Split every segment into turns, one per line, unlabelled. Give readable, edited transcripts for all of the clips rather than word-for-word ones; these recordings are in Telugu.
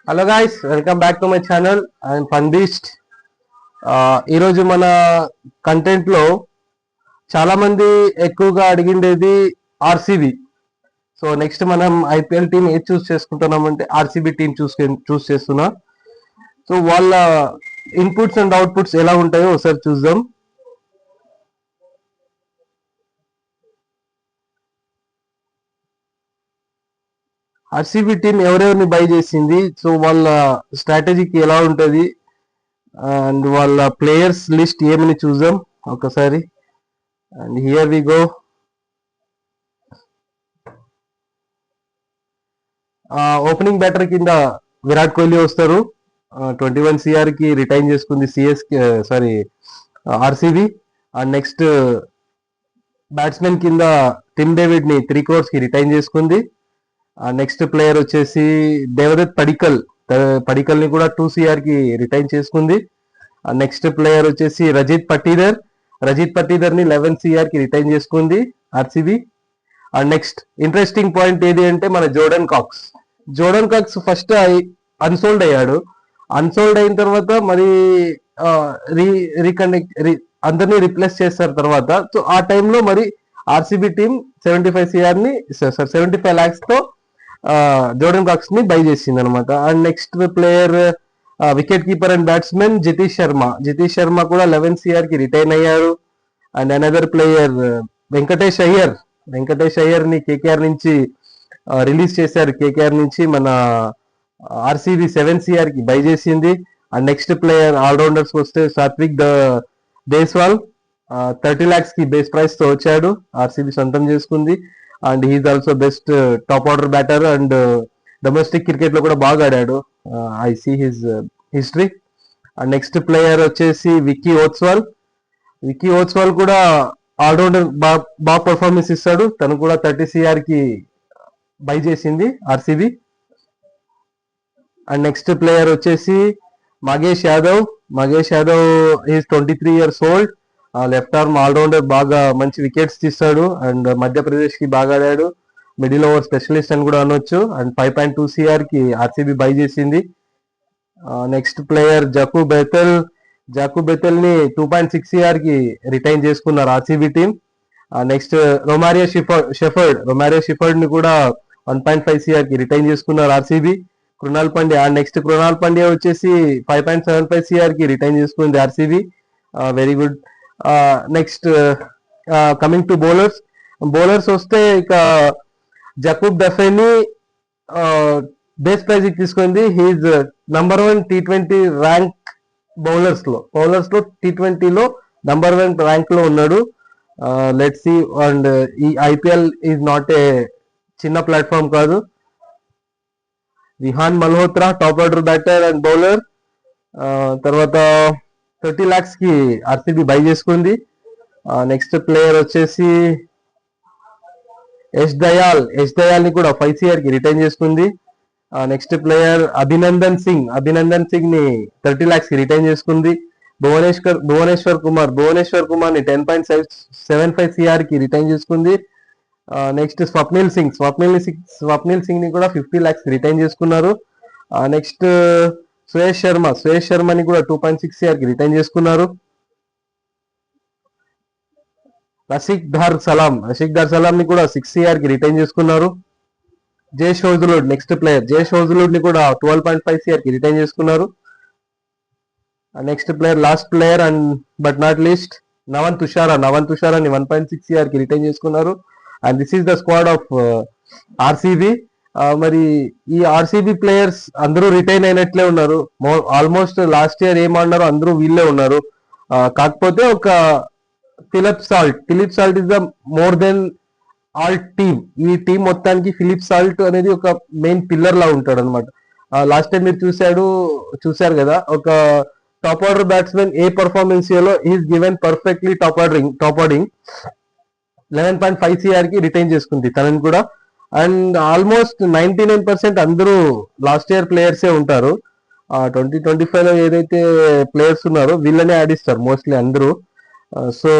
Hello guys, welcome back to my channel. I'm fun beast. ఈరోజు మన కంటెంట్ లో చాలా మంది ఎక్కువగా అడిగిండేది ఆర్సీబీ. సో నెక్స్ట్ మనం ఐపీఎల్ టీం ఏది చూస్ చేసుకుంటున్నామంటే ఆర్సీబీ టీం చూస్ చేస్తున్నా. సో వాళ్ళ ఇన్పుట్స్ అండ్ అవుట్పుట్స్ ఎలా ఉంటాయో ఒకసారి చూద్దాం. ఆర్సీబీ టీం ఎవరెవరిని బై చేసింది, సో వాళ్ళ స్ట్రాటజీకి ఎలా ఉంటుంది అండ్ వాళ్ళ ప్లేయర్స్ లిస్ట్ ఏమని చూద్దాం ఒకసారి. And here we go. Opening batter కింద విరాట్ కోహ్లీ వస్తారు. 21 CR కి రిటైన్ చేసుకుంది ఆర్సీబీ. అండ్ నెక్స్ట్ బ్యాట్స్మెన్ కింద టిమ్ డేవిడ్ ని 3 crores కి రిటైన్ చేసుకుంది. నెక్స్ట్ ప్లేయర్ వచ్చేసి దేవదత్ పడికల్ ని కూడా 2 CR కి రిటైన్ చేసుకుంది. నెక్స్ట్ ప్లేయర్ వచ్చేసి రజిత్ పట్టీదర్ ని 11 CR కి రిటైన్ చేసుకుంది RCB. And next interesting point ఏది అంటే మన జోర్డన్ కాక్స్ ఫస్ట్ అన్సోల్డ్ అయ్యాడు. అన్సోల్డ్ అయిన తర్వాత మరి అందరినీ రిప్లేస్ చేస్తారు తర్వాత. సో ఆ టైంలో మరి ఆర్సీబీ టీం 75 lakhs తో జోర్డన్ కాక్స్ ని బై చేసింది అనమాట. And next player wicket keeper and batsmen Jitesh Sharma కూడా 11 CR కి రిటైన్ అయ్యారు. And another player Venkatesh Iyer ని కేకేఆర్ నుంచి రిలీజ్ చేశారు. కేకేఆర్ నుంచి మన ఆర్సీబీ 7 CR కి బై చేసింది. అండ్ నెక్స్ట్ ప్లేయర్ ఆల్రౌండర్స్ వస్తే సాత్విక్ దేశ్వాల్ 30 lakhs కి బేస్ ప్రైస్ తో వచ్చాడు, ఆర్సీబీ సొంతం చేసుకుంది. And he is also best top order batter and domestic cricket లో కూడా బాగా ఆడాడు. I see his history. And next player వచ్చేసి విక్కీ ఓత్స్వాల్ కూడా ఆల్రౌండర్ బాగా పర్ఫార్మెన్స్ ఇస్తాడు. తను కూడా 30 CR కి బై చేసింది ఆర్సీబీ. అండ్ నెక్స్ట్ ప్లేయర్ వచ్చేసి Mangesh Yadav is 23 years old. Left arm allrounder, బాగా మంచి వికెట్స్ తీస్తాడు అండ్ మధ్యప్రదేశ్ కి బాగా ఆడాడు. మిడిల్ ఓవర్ స్పెషలిస్ట్ అని కూడా అనొచ్చు. అండ్ 5.2 CR కి ఆర్సీబీ బై చేసింది. నెక్స్ట్ ప్లేయర్ జకు బెతెల్ ని 2.6 CR కి రిటైన్ చేసుకున్నారు RCB team. Next Romario shepherd ని కూడా 1.5 CR కి రిటైన్ చేసుకున్నారు ఆర్సీబీ. కృణాల్ పాండ్యా వచ్చేసి 5.75 CR కి రిటైన్ చేసుకుంది RCB. Very good. Next coming to bowlers వస్తే ఇక జకూబ్ డఫెని బేస్ ప్రైజ్ తీసుకుంది. He is number 1 T20 rank bowlers లో T20 లో నంబర్ 1 ర్యాంక్ లో ఉన్నాడు. Let's see. అండ్ ఈ ఐపీఎల్ ఈజ్ నాట్ ఏ చిన్న ప్లాట్ఫామ్ కాదు. Vihaan Malhotra top order batter and bowler. తర్వాత 30 lakhs కి ఆర్సీబీ బై చేసుకుంది. నెక్స్ట్ ప్లేయర్ వచ్చేసి యష్ దయాల్ ని కూడా 5 CR కి రిటైన్ చేసుకుంది. నెక్స్ట్ ప్లేయర్ అభినందన్ సింగ్ ని 30 lakhs కి రిటైన్ చేసుకుంది. భువనేశ్వర్ కుమార్ ని 10.75 CR కి రిటైన్ చేసుకుంది. నెక్స్ట్ స్వప్నిల్ సింగ్ ని కూడా 50 lakhs రిటైన్ చేసుకున్నారు. నెక్స్ట్ సుయేష్ శర్మని కూడా 2.6 CR కి రిటైన్ చేసుకున్నారు. రషిక్ ధార్ సలాం ని కూడా 6 CR కి రిటైన్ చేసుకున్నారు. నెక్స్ట్ ప్లేయర్ జేష్ హౌజులుడ్ ని కూడా 12.5 CR కి రిటైన్ చేసుకున్నారు. Next player last player and but not least Nuwan తుషారాని 1.6 CR కి రిటైన్ చేసుకున్నారు. And this is the squad of RCB. మరి ఈ ఆర్సీబీ ప్లేయర్స్ అందరూ రిటైన్ అయినట్లే ఉన్నారు. ఆల్మోస్ట్ లాస్ట్ ఇయర్ ఏమన్నారో అందరూ వీళ్ళే ఉన్నారు. కాకపోతే ఒక Philip Salt is the more than all team. ఈ టీం మొత్తానికి ఫిలిప్ సాల్ట్ అనేది ఒక మెయిన్ పిల్లర్ లా ఉంటాడు అనమాట. లాస్ట్ టైం మీరు చూశారు కదా, ఒక టాప్ ఆర్డర్ బ్యాట్స్మెన్ ఏ పర్ఫార్మెన్స్ చేయాలో is given perfectly top ordering 11.5 CR కి రిటైన్ చేసుకుంది తనని కూడా. అండ్ ఆల్మోస్ట్ 99% అందరూ లాస్ట్ ఇయర్ ప్లేయర్సే ఉంటారు. 2025 లో ఏదైతే ప్లేయర్స్ ఉన్నారో వీళ్ళనే ఆడిస్తారు మోస్ట్లీ అందరూ. So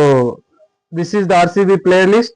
this is the RCB player list.